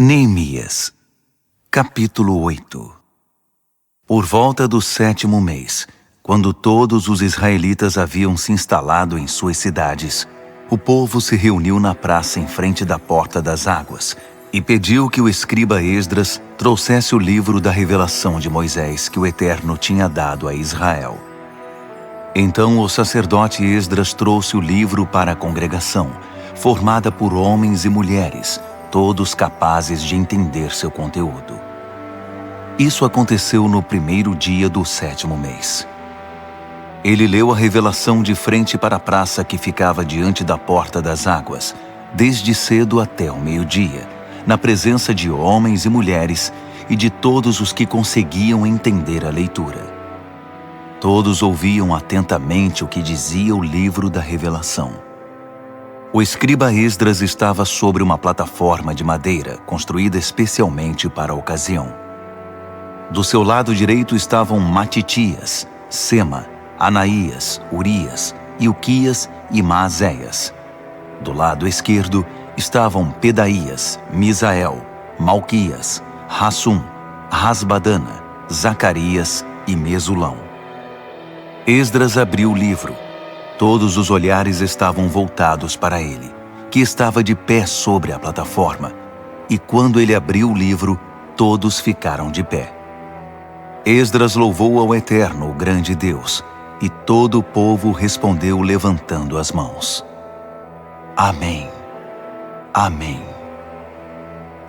Neemias, capítulo 8. Por volta do 7º mês, quando todos os israelitas haviam se instalado em suas cidades, o povo se reuniu na praça em frente da Porta das Águas e pediu que o escriba Esdras trouxesse o livro da revelação de Moisés que o Eterno tinha dado a Israel. Então o sacerdote Esdras trouxe o livro para a congregação, formada por homens e mulheres, todos capazes de entender seu conteúdo. Isso aconteceu no 1º dia do 7º mês. Ele leu a revelação de frente para a praça que ficava diante da Porta das Águas, desde cedo até o meio-dia, na presença de homens e mulheres e de todos os que conseguiam entender a leitura. Todos ouviam atentamente o que dizia o livro da revelação. O escriba Esdras estava sobre uma plataforma de madeira construída especialmente para a ocasião. Do seu lado direito estavam Matitias, Sema, Anaías, Urias, Ilquias e Maazéias. Do lado esquerdo estavam Pedaías, Misael, Malquias, Hassum, Rasbadana, Zacarias e Mesulão. Esdras abriu o livro. Todos os olhares estavam voltados para ele, que estava de pé sobre a plataforma, e quando ele abriu o livro, todos ficaram de pé. Esdras louvou ao Eterno, o grande Deus, e todo o povo respondeu levantando as mãos. Amém. Amém.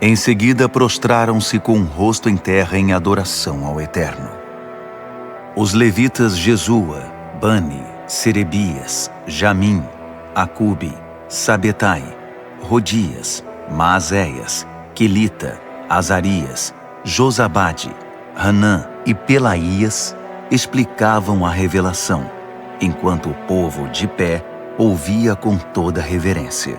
Em seguida prostraram-se com o rosto em terra em adoração ao Eterno. Os levitas Jesua, Bani, Serebias, Jamim, Acube, Sabetai, Rodias, Maazéias, Quelita, Azarias, Josabade, Hanã e Pelaías explicavam a revelação, enquanto o povo de pé ouvia com toda reverência.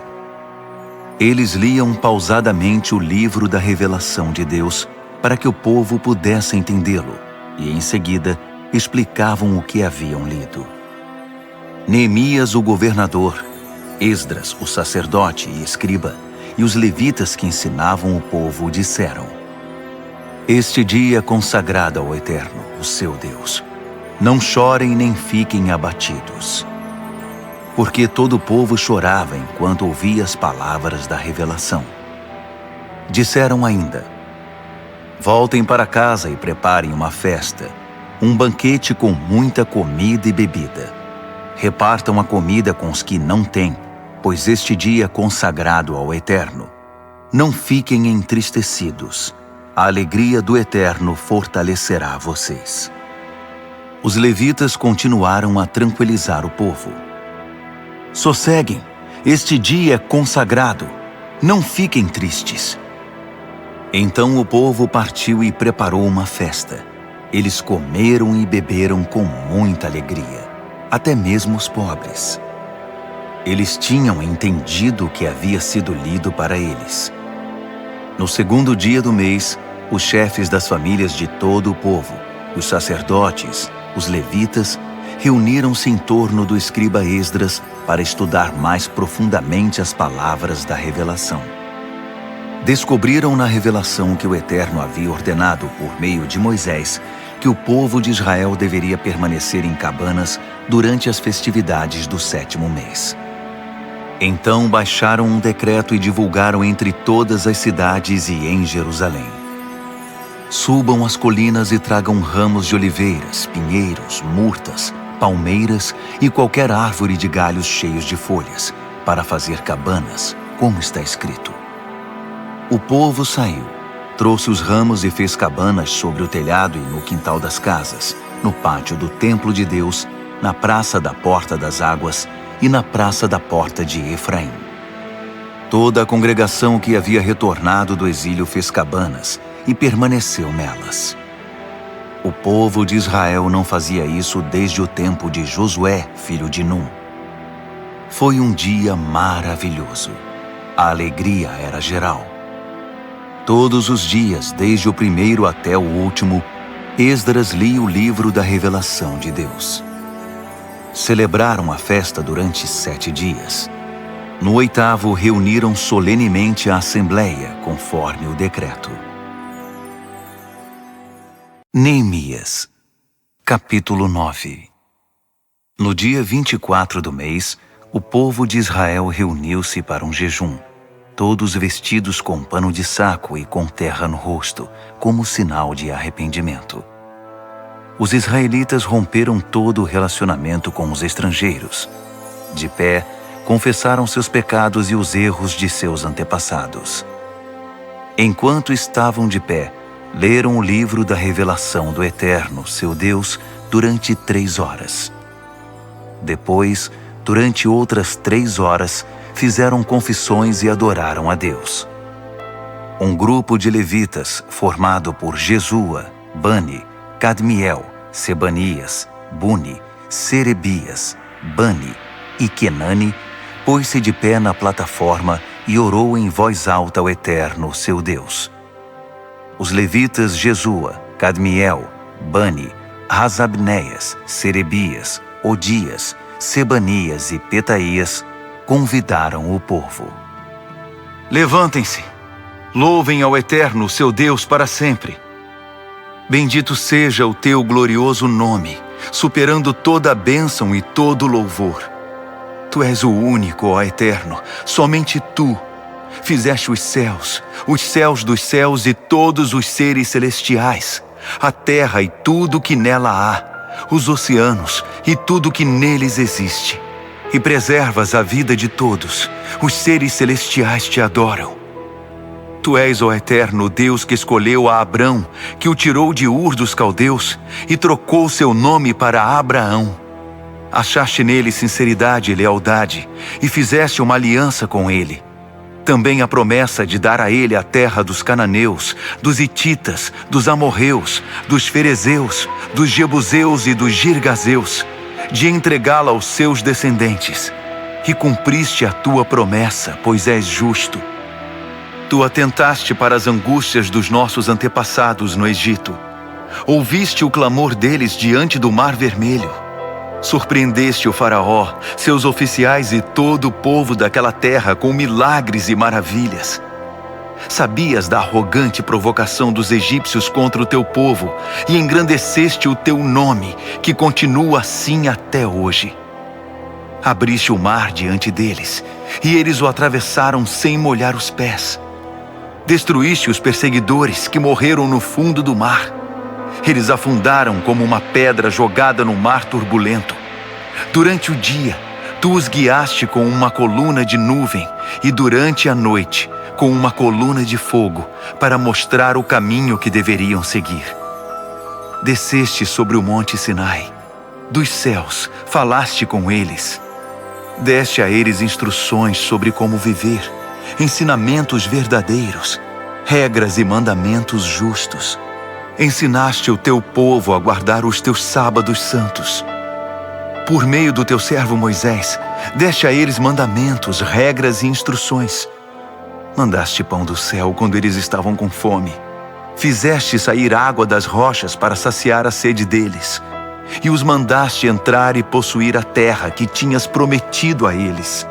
Eles liam pausadamente o livro da revelação de Deus para que o povo pudesse entendê-lo e, em seguida, explicavam o que haviam lido. Neemias, o governador, Esdras, o sacerdote e escriba, e os levitas que ensinavam o povo disseram: Este dia é consagrado ao Eterno, o seu Deus. Não chorem nem fiquem abatidos. Porque todo o povo chorava enquanto ouvia as palavras da revelação. Disseram ainda: Voltem para casa e preparem uma festa, um banquete com muita comida e bebida. Repartam a comida com os que não têm, pois este dia é consagrado ao Eterno. Não fiquem entristecidos. A alegria do Eterno fortalecerá vocês. Os levitas continuaram a tranquilizar o povo. Sosseguem, este dia é consagrado. Não fiquem tristes. Então o povo partiu e preparou uma festa. Eles comeram e beberam com muita alegria. Até mesmo os pobres. Eles tinham entendido o que havia sido lido para eles. No 2º dia do mês, os chefes das famílias de todo o povo, os sacerdotes, os levitas, reuniram-se em torno do escriba Esdras para estudar mais profundamente as palavras da revelação. Descobriram na revelação que o Eterno havia ordenado por meio de Moisés que o povo de Israel deveria permanecer em cabanas durante as festividades do 7º mês. Então baixaram um decreto e divulgaram entre todas as cidades e em Jerusalém. Subam as colinas e tragam ramos de oliveiras, pinheiros, murtas, palmeiras e qualquer árvore de galhos cheios de folhas, para fazer cabanas, como está escrito. O povo saiu. Trouxe os ramos e fez cabanas sobre o telhado e no quintal das casas, no pátio do templo de Deus, na praça da Porta das Águas e na praça da Porta de Efraim. Toda a congregação que havia retornado do exílio fez cabanas e permaneceu nelas. O povo de Israel não fazia isso desde o tempo de Josué, filho de Num. Foi um dia maravilhoso. A alegria era geral. Todos os dias, desde o primeiro até o último, Esdras lia o livro da revelação de Deus. Celebraram a festa durante 7 dias. No 8º, reuniram solenemente a Assembleia, conforme o decreto. Neemias, capítulo 9. No dia 24 do mês, o povo de Israel reuniu-se para um jejum, todos vestidos com pano de saco e com terra no rosto, como sinal de arrependimento. Os israelitas romperam todo o relacionamento com os estrangeiros. De pé, confessaram seus pecados e os erros de seus antepassados. Enquanto estavam de pé, leram o livro da revelação do Eterno, seu Deus, durante 3 horas. Depois, durante outras 3 horas, fizeram confissões e adoraram a Deus. Um grupo de levitas, formado por Jesua, Bani, Cadmiel, Sebanias, Buni, Serebias, Bani e Kenani, pôs-se de pé na plataforma e orou em voz alta ao Eterno, seu Deus. Os levitas Jesua, Cadmiel, Bani, Hasabneias, Serebias, Odias, Sebanias e Petaías convidaram o povo. Levantem-se, louvem ao Eterno, seu Deus, para sempre. Bendito seja o teu glorioso nome, superando toda a bênção e todo louvor. Tu és o único, ó Eterno, somente Tu. Fizeste os céus dos céus e todos os seres celestiais, a terra e tudo que nela há, os oceanos e tudo que neles existe. E preservas a vida de todos, os seres celestiais te adoram. Tu és, ó Eterno, Deus que escolheu a Abrão, que o tirou de Ur dos Caldeus e trocou seu nome para Abraão. Achaste nele sinceridade e lealdade, e fizeste uma aliança com ele. Também a promessa de dar a ele a terra dos cananeus, dos hititas, dos amorreus, dos ferezeus, dos jebuseus e dos girgazeus, de entregá-la aos seus descendentes. E cumpriste a tua promessa, pois és justo. Tu atentaste para as angústias dos nossos antepassados no Egito. Ouviste o clamor deles diante do Mar Vermelho. Surpreendeste o faraó, seus oficiais e todo o povo daquela terra com milagres e maravilhas. Sabias da arrogante provocação dos egípcios contra o teu povo e engrandeceste o teu nome, que continua assim até hoje. Abriste o mar diante deles, e eles o atravessaram sem molhar os pés. Destruíste os perseguidores que morreram no fundo do mar. Eles afundaram como uma pedra jogada no mar turbulento. Durante o dia, tu os guiaste com uma coluna de nuvem e durante a noite, com uma coluna de fogo, para mostrar o caminho que deveriam seguir. Desceste sobre o monte Sinai. Dos céus, falaste com eles. Deste a eles instruções sobre como viver, ensinamentos verdadeiros, regras e mandamentos justos. Ensinaste o teu povo a guardar os teus sábados santos. Por meio do teu servo Moisés, deste a eles mandamentos, regras e instruções. Mandaste pão do céu quando eles estavam com fome. Fizeste sair água das rochas para saciar a sede deles. E os mandaste entrar e possuir a terra que tinhas prometido a eles.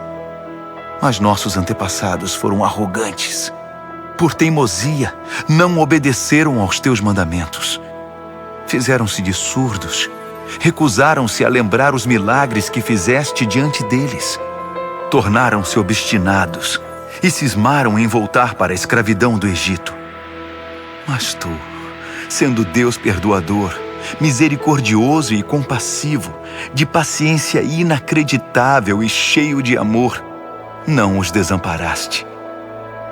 Mas nossos antepassados foram arrogantes. Por teimosia, não obedeceram aos teus mandamentos. Fizeram-se de surdos, recusaram-se a lembrar os milagres que fizeste diante deles. Tornaram-se obstinados e cismaram em voltar para a escravidão do Egito. Mas tu, sendo Deus perdoador, misericordioso e compassivo, de paciência inacreditável e cheio de amor, não os desamparaste.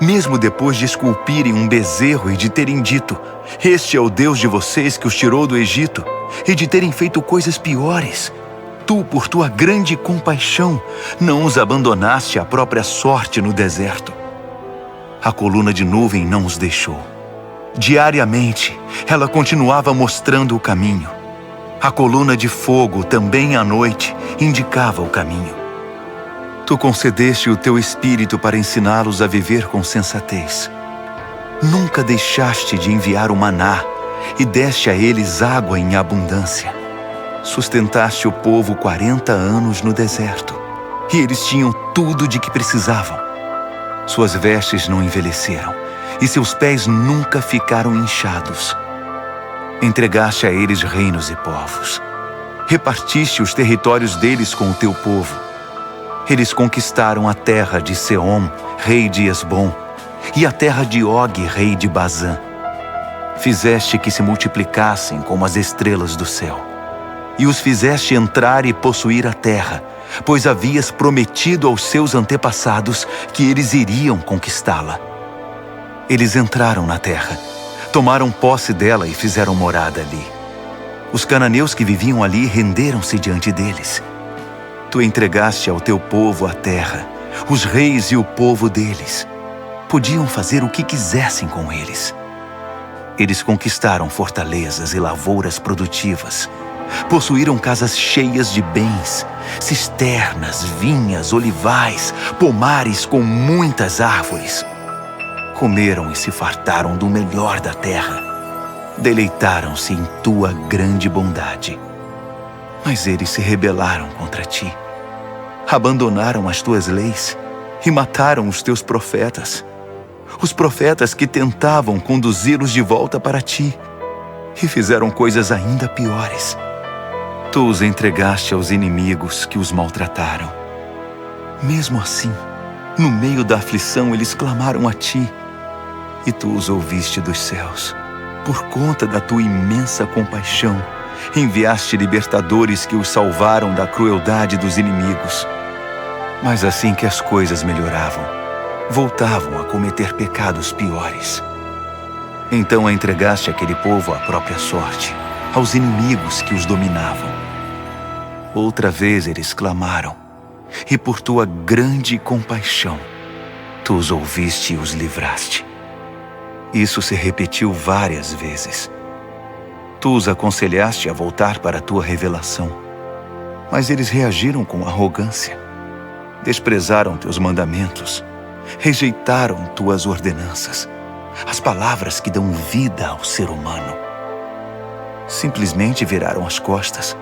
Mesmo depois de esculpirem um bezerro e de terem dito: "Este é o Deus de vocês que os tirou do Egito", e de terem feito coisas piores, tu, por tua grande compaixão, não os abandonaste à própria sorte no deserto. A coluna de nuvem não os deixou. Diariamente, ela continuava mostrando o caminho. A coluna de fogo, também à noite, indicava o caminho. Tu concedeste o teu espírito para ensiná-los a viver com sensatez. Nunca deixaste de enviar o maná e deste a eles água em abundância. Sustentaste o povo 40 anos no deserto e eles tinham tudo de que precisavam. Suas vestes não envelheceram, e seus pés nunca ficaram inchados. Entregaste a eles reinos e povos. Repartiste os territórios deles com o teu povo. Eles conquistaram a terra de Seom, rei de Esbom, e a terra de Og, rei de Bazã. Fizeste que se multiplicassem como as estrelas do céu, e os fizeste entrar e possuir a terra, pois havias prometido aos seus antepassados que eles iriam conquistá-la. Eles entraram na terra, tomaram posse dela e fizeram morada ali. Os cananeus que viviam ali renderam-se diante deles. Tu entregaste ao teu povo a terra, os reis e o povo deles. Podiam fazer o que quisessem com eles. Eles conquistaram fortalezas e lavouras produtivas. Possuíram casas cheias de bens, cisternas, vinhas, olivais, pomares com muitas árvores. Comeram e se fartaram do melhor da terra. Deleitaram-se em tua grande bondade. Mas eles se rebelaram contra ti. Abandonaram as tuas leis e mataram os teus profetas. Os profetas que tentavam conduzi-los de volta para ti. E fizeram coisas ainda piores. Tu os entregaste aos inimigos que os maltrataram. Mesmo assim, no meio da aflição, eles clamaram a ti. E tu os ouviste dos céus. Por conta da tua imensa compaixão, enviaste libertadores que os salvaram da crueldade dos inimigos. Mas assim que as coisas melhoravam, voltavam a cometer pecados piores. Então entregaste aquele povo à própria sorte, aos inimigos que os dominavam. Outra vez eles clamaram, e por tua grande compaixão, tu os ouviste e os livraste. Isso se repetiu várias vezes. Tu os aconselhaste a voltar para a tua revelação, mas eles reagiram com arrogância. Desprezaram teus mandamentos, rejeitaram tuas ordenanças, as palavras que dão vida ao ser humano. Simplesmente viraram as costas,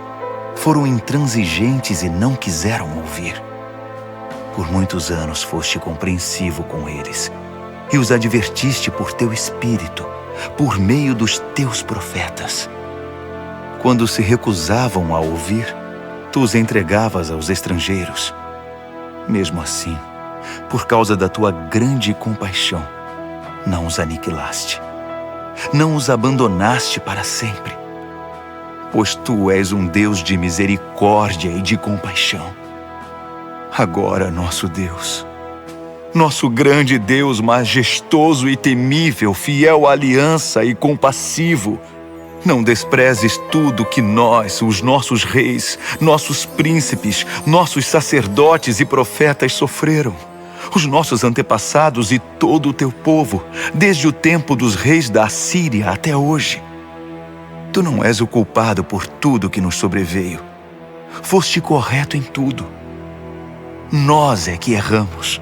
foram intransigentes e não quiseram ouvir. Por muitos anos foste compreensivo com eles e os advertiste por teu espírito, por meio dos teus profetas. Quando se recusavam a ouvir, tu os entregavas aos estrangeiros. Mesmo assim, por causa da tua grande compaixão, não os aniquilaste. Não os abandonaste para sempre. Pois tu és um Deus de misericórdia e de compaixão. Agora, nosso Deus, nosso grande Deus majestoso e temível, fiel à aliança e compassivo, não desprezes tudo que nós, os nossos reis, nossos príncipes, nossos sacerdotes e profetas sofreram. Os nossos antepassados e todo o teu povo, desde o tempo dos reis da Assíria até hoje. Tu não és o culpado por tudo que nos sobreveio. Foste correto em tudo. Nós é que erramos.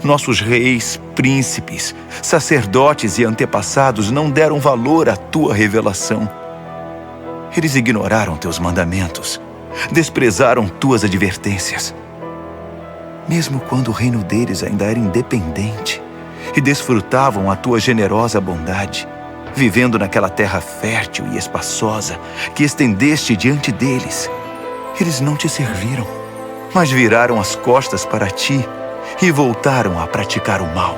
Nossos reis, príncipes, sacerdotes e antepassados não deram valor à tua revelação. Eles ignoraram teus mandamentos, desprezaram tuas advertências. Mesmo quando o reino deles ainda era independente e desfrutavam a tua generosa bondade, vivendo naquela terra fértil e espaçosa que estendeste diante deles, eles não te serviram, mas viraram as costas para ti e voltaram a praticar o mal.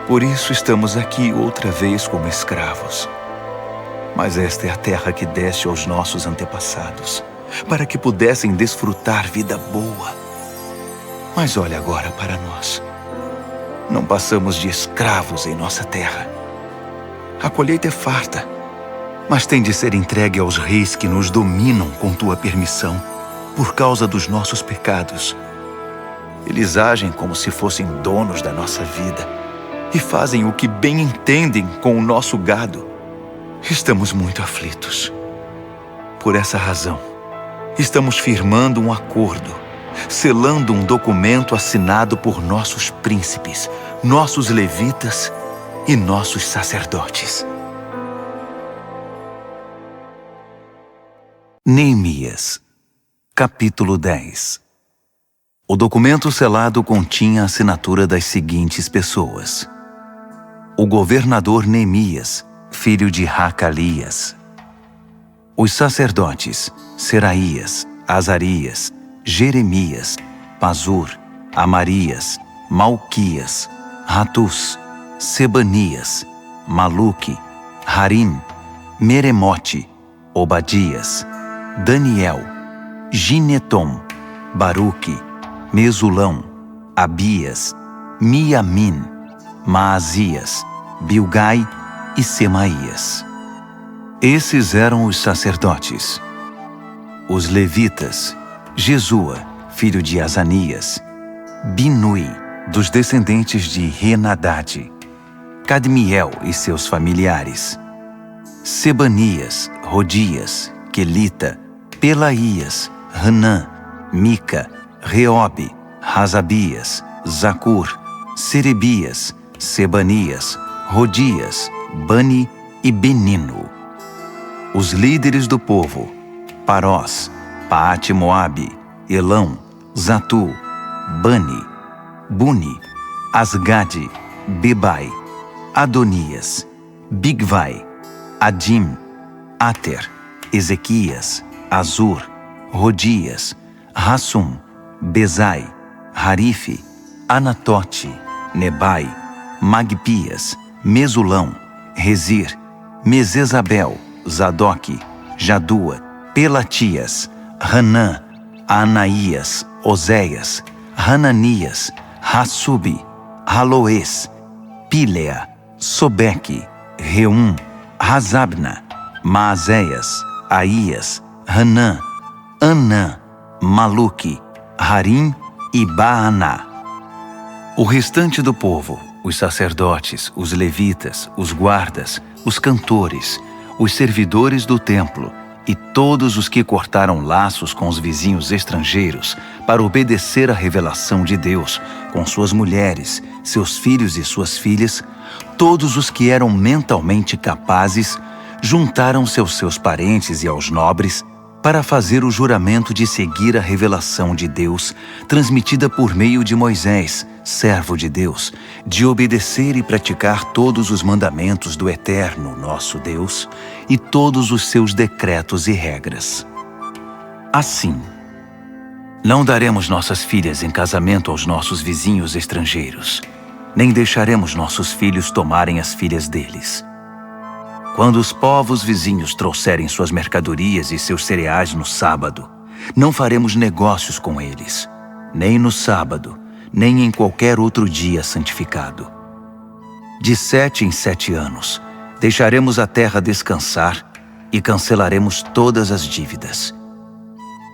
Por isso estamos aqui outra vez como escravos. Mas esta é a terra que deste aos nossos antepassados, para que pudessem desfrutar vida boa. Mas olha agora para nós. Não passamos de escravos em nossa terra. A colheita é farta, mas tem de ser entregue aos reis que nos dominam com tua permissão, por causa dos nossos pecados. Eles agem como se fossem donos da nossa vida e fazem o que bem entendem com o nosso gado. Estamos muito aflitos. Por essa razão, estamos firmando um acordo, selando um documento assinado por nossos príncipes, nossos levitas e nossos sacerdotes. Neemias, capítulo 10. O documento selado continha a assinatura das seguintes pessoas: o governador Neemias, filho de Racalias; os sacerdotes Seraías, Azarias, Jeremias, Pazur, Amarias, Malquias, Ratus, Sebanias, Maluque, Harim, Meremote, Obadias, Daniel, Ginetom, Baruque, Mesulão, Abias, Miamin, Maasias, Bilgai e Semaías. Esses eram os sacerdotes. Os levitas: Jesua, filho de Azanias; Binui, dos descendentes de Henadade; Cadmiel e seus familiares; Sebanias, Rodias, Quelita, Pelaías, Hanã, Mica, Reobe, Razabias, Zacur, Serebias, Sebanias, Rodias, Bani e Benino. Os líderes do povo: Parós, Paate-Moabe, Elão, Zatu, Bani, Buni, Asgade, Bebai, Adonias, Bigvai, Adim, Ater, Ezequias, Azur, Rodias, Rassum, Bezai, Harife, Anatote, Nebai, Magpias, Mesulão, Rezir, Mesesabel, Zadoque, Jadua, Pelatias, Hanã, Anaías, Oséias, Hananias, Hassubi, Haloes, Pilea, Sobeque, Reum, Razabna, Maazéias, Aías, Hanã, Anã, Maluque, Harim e Baaná. O restante do povo: os sacerdotes, os levitas, os guardas, os cantores, os servidores do templo e todos os que cortaram laços com os vizinhos estrangeiros para obedecer à revelação de Deus, com suas mulheres, seus filhos e suas filhas, todos os que eram mentalmente capazes, juntaram-se aos seus parentes e aos nobres para fazer o juramento de seguir a revelação de Deus, transmitida por meio de Moisés, servo de Deus, de obedecer e praticar todos os mandamentos do Eterno, nosso Deus, e todos os seus decretos e regras. Assim, não daremos nossas filhas em casamento aos nossos vizinhos estrangeiros, nem deixaremos nossos filhos tomarem as filhas deles. Quando os povos vizinhos trouxerem suas mercadorias e seus cereais no sábado, não faremos negócios com eles, nem no sábado, nem em qualquer outro dia santificado. De 7 em 7 anos, deixaremos a terra descansar e cancelaremos todas as dívidas.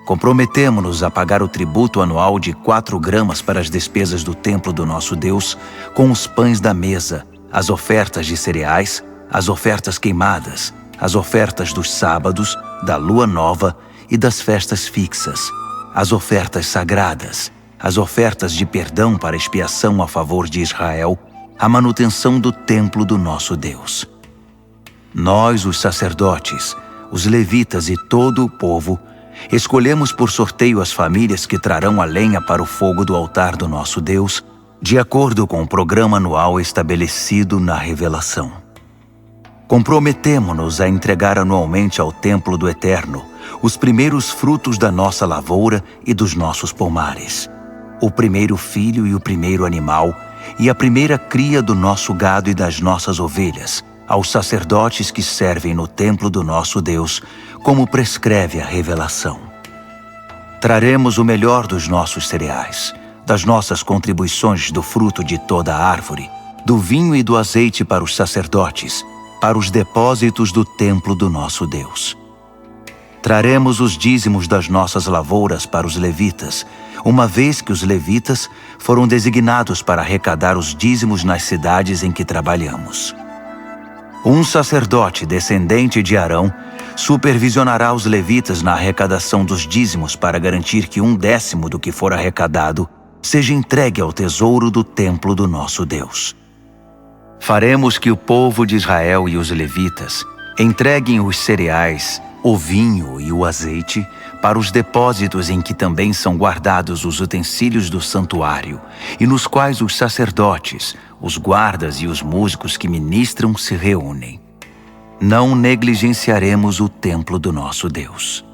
Comprometemo-nos a pagar o tributo anual de 4 gramas para as despesas do templo do nosso Deus, com os pães da mesa, as ofertas de cereais, as ofertas queimadas, as ofertas dos sábados, da lua nova e das festas fixas, as ofertas sagradas, as ofertas de perdão para expiação a favor de Israel, a manutenção do templo do nosso Deus. Nós, os sacerdotes, os levitas e todo o povo, escolhemos por sorteio as famílias que trarão a lenha para o fogo do altar do nosso Deus, de acordo com o programa anual estabelecido na revelação. Comprometemo-nos a entregar anualmente ao templo do Eterno os primeiros frutos da nossa lavoura e dos nossos pomares, o primeiro filho e o primeiro animal, e a primeira cria do nosso gado e das nossas ovelhas, aos sacerdotes que servem no templo do nosso Deus, como prescreve a revelação. Traremos o melhor dos nossos cereais, das nossas contribuições do fruto de toda a árvore, do vinho e do azeite para os sacerdotes, para os depósitos do templo do nosso Deus. Traremos os dízimos das nossas lavouras para os levitas, uma vez que os levitas foram designados para arrecadar os dízimos nas cidades em que trabalhamos. Um sacerdote descendente de Arão supervisionará os levitas na arrecadação dos dízimos para garantir que 1/10 do que for arrecadado seja entregue ao tesouro do templo do nosso Deus. Faremos que o povo de Israel e os levitas entreguem os cereais, o vinho e o azeite para os depósitos em que também são guardados os utensílios do santuário, e nos quais os sacerdotes, os guardas e os músicos que ministram se reúnem. Não negligenciaremos o templo do nosso Deus.